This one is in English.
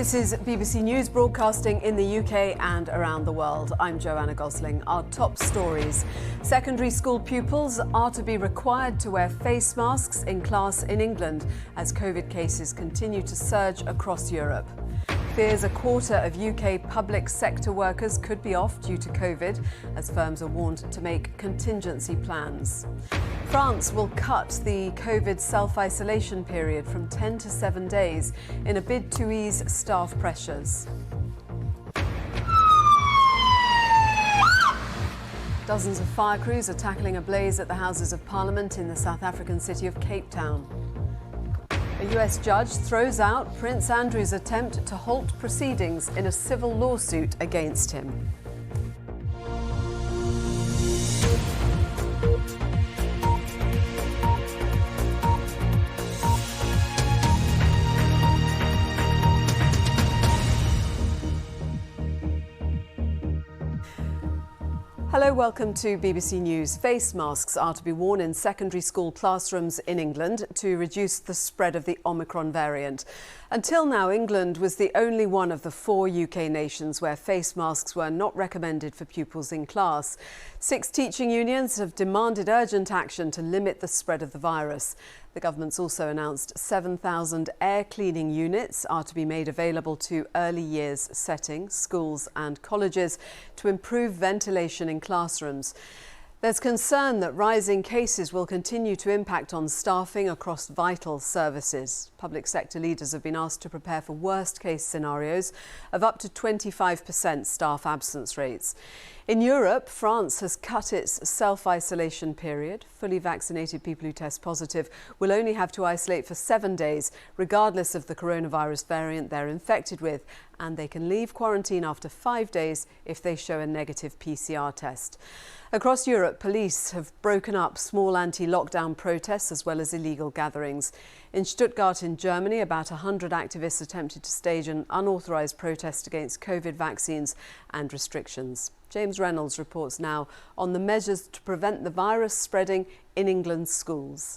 This is BBC News broadcasting in the UK and around the world. I'm Joanna Gosling. Our top stories. Secondary school pupils are to be required to wear face masks in class in England as COVID cases continue to surge across Europe. Fears a quarter of UK public sector workers could be off due to COVID, as firms are warned to make contingency plans. France will cut the COVID self-isolation period from 10 to 7 days in a bid to ease staff pressures. Dozens of fire crews are tackling a blaze at the Houses of Parliament in the South African city of Cape Town. A US judge throws out Prince Andrew's attempt to halt proceedings in a civil lawsuit against him. Hello, welcome to BBC News. Face masks are to be worn in secondary school classrooms in England to reduce the spread of the Omicron variant. Until now, England was the only one of the 4 UK nations where face masks were not recommended for pupils in class. 6 teaching unions have demanded urgent action to limit the spread of the virus. The government's also announced 7,000 air cleaning units are to be made available to early years settings, schools and colleges to improve ventilation in classrooms. There's concern that rising cases will continue to impact on staffing across vital services. Public sector leaders have been asked to prepare for worst-case scenarios of up to 25% staff absence rates. In Europe, France has cut its self-isolation period. Fully vaccinated people who test positive will only have to isolate for 7 days, regardless of the coronavirus variant they're infected with, and they can leave quarantine after 5 days if they show a negative PCR test. Across Europe, police have broken up small anti-lockdown protests as well as illegal gatherings. In Stuttgart in Germany, about 100 activists attempted to stage an unauthorised protest against COVID vaccines and restrictions. James Reynolds reports now on the measures to prevent the virus spreading in England's schools.